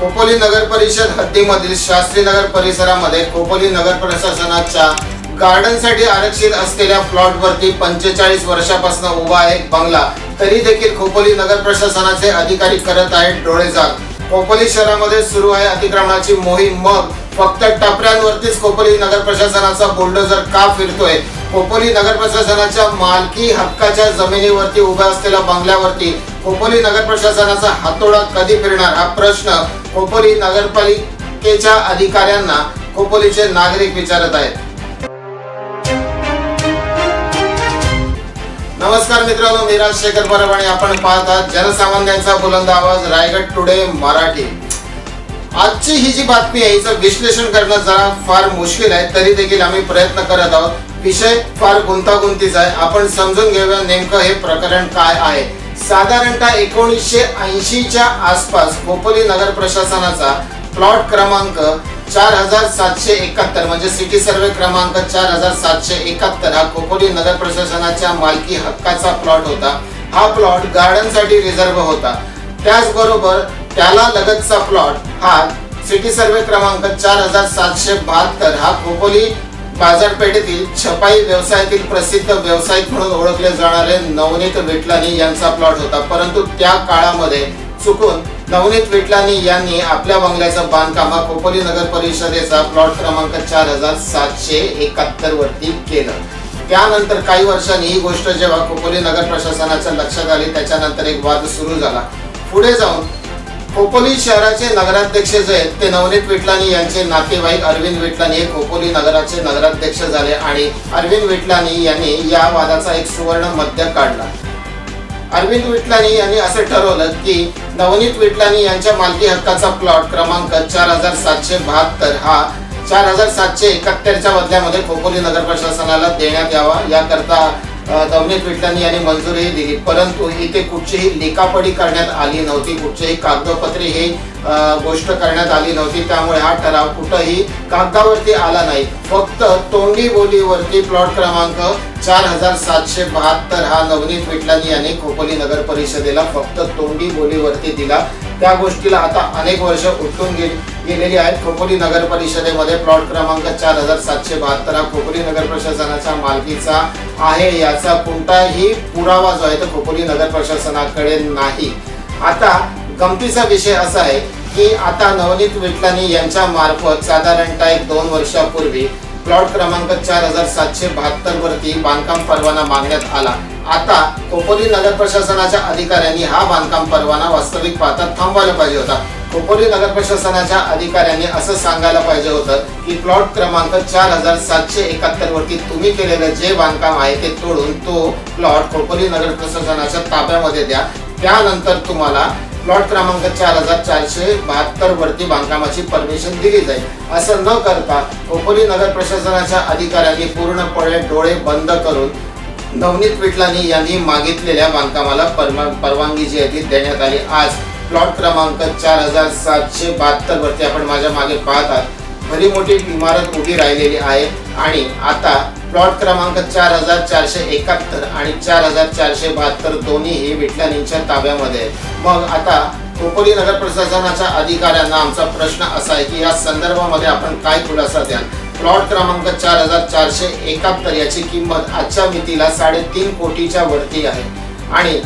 खोपोली नगर परिषद हद्दीमधील शास्त्रीनगर परिसरामध्ये खोपोली नगर प्रशासनाच्या गार्डनसाठी आरक्षित असलेल्या प्लॉटवरती 45 वर्षापासून उभा एक बंगला तरी देखील खोपोली नगर प्रशासनाचे अधिकारी करत आहेत डोळेझाक। खोपोली शहरामध्ये सुरू आहे अतिक्रमणाची मोहीम, मग फक्त टपऱ्यांवरतीच खोपोली नगर प्रशासनाचा बुलडोझर का फिरतोय? खोपोली नगर प्रशासनाच्या मालकी हक्काच्या जमिनीवरती उभ्या असलेल्या बंगल्यावरती खोपोली नगर प्रशासनाचा हातोडा कधी फिरणार हा प्रश्न खोपोली नगरपालिकेच्या अधिकाऱ्यांना खोपोलीचे नागरिक विचारत आहेत। नमस्कार मित्रांनो, मी राजशेखर परब आणि आपण पाहत आहात जनसामान्यांचा बुलंद आवाज रायगड टुडे मराठी। आजची ही जी बातमी आहे हिचं विश्लेषण करणं जरा फार मुश्किल आहे, तरी देखील आम्ही प्रयत्न करत आहोत। विषय फार गुंतागुंतीचा आहे, आपण समजून घेऊया नेमकं हे प्रकरण काय आहे। साधारणतः 1980च्या आसपास खोपोली नगर प्रशासनाचा प्लॉट क्रमांक 4771 म्हणजे सिटी सर्वे क्रमांक 4771 हा खोपोली नगर प्रशासनाच्या मालकी हक्काचा प्लॉट होता। हा प्लॉट गार्डन साठी रिझर्व होता। त्याचबरोबर त्याला लगतचा प्लॉट हा सिटी सर्वे क्रमांक 4772 हा खोपोली बाजारपेठेतील छपाई व्यवसायातील प्रसिद्ध व्यावसायिक म्हणून ओळखले जाणारे नवनीत विटलानी यांचा प्लॉट होता। परंतु त्या काळामध्ये चुकून नवनीत विटलानी यांनी आपल्या बंगल्याचं बांधकाम खोपोली नगर परिषदेचा प्लॉट क्रमांक 4771 वरती केलं। त्यानंतर काही वर्षांनी ही गोष्ट जेव्हा खोपोली नगर प्रशासनाच्या लक्षात आली, त्याच्यानंतर एक वाद सुरू झाला। पुढे जाऊन खोपोली शहराचे नगराध्यक्ष जे आहेत ते नवनीत विटलानी यांचे नातेवाईक अरविंद विटलानी हे खोपोली नगराचे नगराध्यक्ष झाले आणि अरविंद विटलानी यांनी या वादाचा एक सुवर्ण मध्य काढला। अरविंद विटलानी यांनी असे ठरवलं की नवनीत विटलानी यांच्या मालकी हक्काचा प्लॉट क्रमांक 4772 हा 4771 च्या बदल्यामध्ये खोपोली नगर प्रशासनाला देण्यात यावा, याकरता नवनीत विटलानी यांनी मंजुरी दिली। परंतु इथे कुठचीही लिखापडी करण्यात आली नव्हती, कुठचीही कागदोपत्री ही गोष्ट करण्यात आली नव्हती। त्यामुळे हा ठराव कुठेही कागदावरती आला नाही, फक्त तोंडी बोलीवरती प्लॉट क्रमांक 4772 हा नवनीत विटलानी यांनी खोपोली नगर परिषदेला फक्त तोंडी बोलीवरती दिला। त्या गोष्टीला आता अनेक वर्ष उठून गेलेली आहेत। खोपोली नगर परिषदेमध्ये प्लॉट क्रमांक 4772 हा खोपोली नगर प्रशासनाच्या मालकीचा आहे याचा कोणताही पुरावा जो आहे तो खोपोली नगर प्रशासनाकडे नाही। आता गमतीचा विषय असा आहे की आता नवनीत विटलानी यांच्या मार्फत साधारणतः 1-2 वर्षापूर्वी प्लॉट क्रमांक 4772 वरती बांधकाम परवाना मागण्यात आला। आता खोपोली नगर प्रशासनाच्या अधिकाऱ्यांनी हा बांधकाम परवाना वास्तविक पाहता थांबवायला पाहिजे होता। खोपोली नगर प्रशासनाच्या अधिकाऱ्यांनी असं सांगायला पाहिजे होतं की प्लॉट क्रमांक 4771 वरती तुम्ही केलेलं जे बांधकाम आहे ते तोडून तो प्लॉट खोपोली नगर प्रशासनाच्या ताब्यामध्ये द्या, त्यानंतर तुम्हाला प्लॉट क्रमांक 4472 वरती बांधकामाची परमिशन दिली जाईल। असं न करता खोपोली नगर प्रशासनाच्या अधिकाऱ्यांनी पूर्णपणे डोळे बंद करून नवनीत विटलानी यांनी मागितलेल्या बांधकामाला परवानगी जी आहे ती देण्यात आली। आज प्लॉट क्रमांक 4772 वरती आपण माझ्या मागे पाहत आहात भली मोठी इमारत उभी राहिलेली आहे आणि आता प्लॉट क्रमांक 4471 आणि 4472 दोन्ही विटलानींच्या ताब्यामध्ये आहेत। मग आता खोपोली नगर प्रशासनाच्या अधिकाऱ्यांना आमचा प्रश्न असा आहे की या संदर्भामध्ये आपण काय खुलासा द्याल? प्लॉट क्रमांक 4471 याची किंमत आजच्या मितीला 3.5 कोटीच्या वरती आहे आणि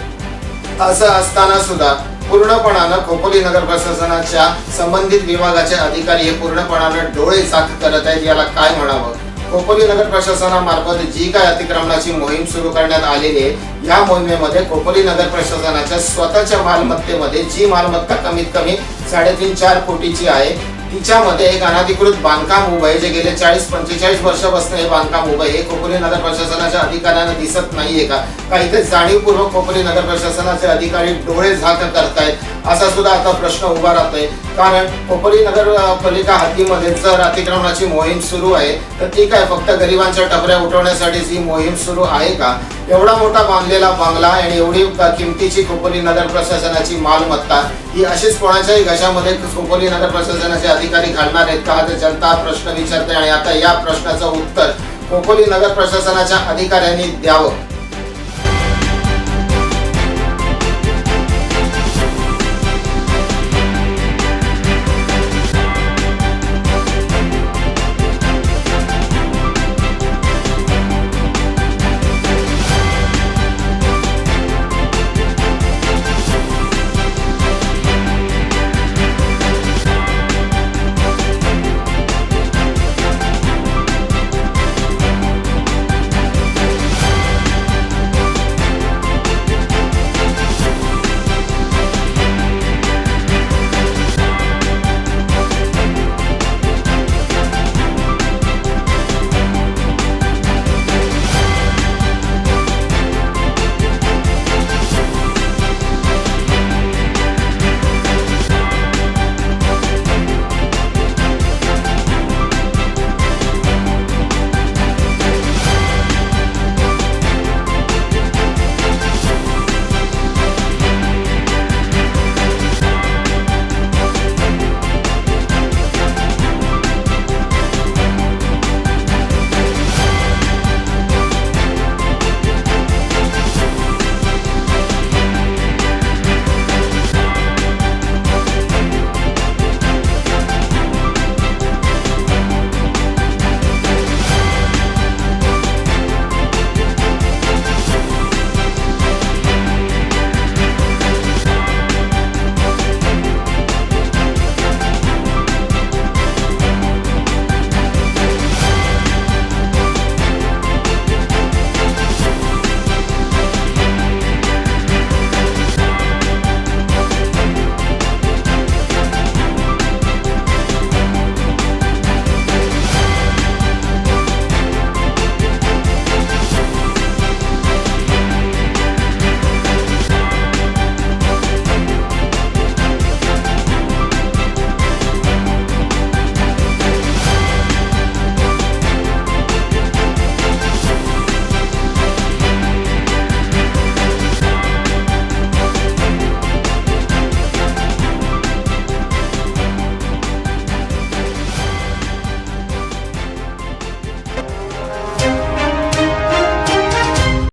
असं असताना सुद्धा पूर्णपणानं खोपोली नगर प्रशासनाच्या संबंधित विभागाचे अधिकारी हे पूर्णपणानं डोळे झाक करत आहेत। याला काय म्हणावं? खोपोली नगर प्रशासनामार्फत जी काय अतिक्रमणाची मोहीम सुरू करण्यात आलेली आहे या मोहिमेमध्ये खोपोली नगर प्रशासनाच्या स्वतःच्या मालमत्तेमध्ये जी मालमत्ता कमीत कमी 3.5-4 कोटीची आहे तिच्यामध्ये एक अनधिकृत बांधकाम उभं आहे जे गेले 40-45 वर्षापासून हे बांधकाम उभं आहे। हे खोपोली नगर प्रशासनाच्या अधिकाऱ्यांना दिसत नाहीये का इथे जाणीवपूर्वक खोपोली नगर प्रशासनाचे अधिकारी डोळे झाक करतायत असा सुद्धा आता प्रश्न उभा राहतोय। कारण खोपोली नगरपालिका हद्दीमध्ये जर अतिक्रमणाची मोहीम सुरू आहे तर ती काय फक्त गरिबांच्या टपऱ्या उठवण्यासाठी ही मोहीम सुरू आहे का? एवढा मोठा बांधलेला बंगला आणि एवढी किमतीची खोपोली नगर प्रशासनाची मालमत्ता ही अशीच कोणाच्याही घशामध्ये खोपोली नगर प्रशासनाचे अधिकारी घालणार आहेत का? हा जनता प्रश्न विचारते आणि आता या प्रश्नाचं उत्तर खोपोली नगर प्रशासनाच्या अधिकाऱ्यांनी द्यावं।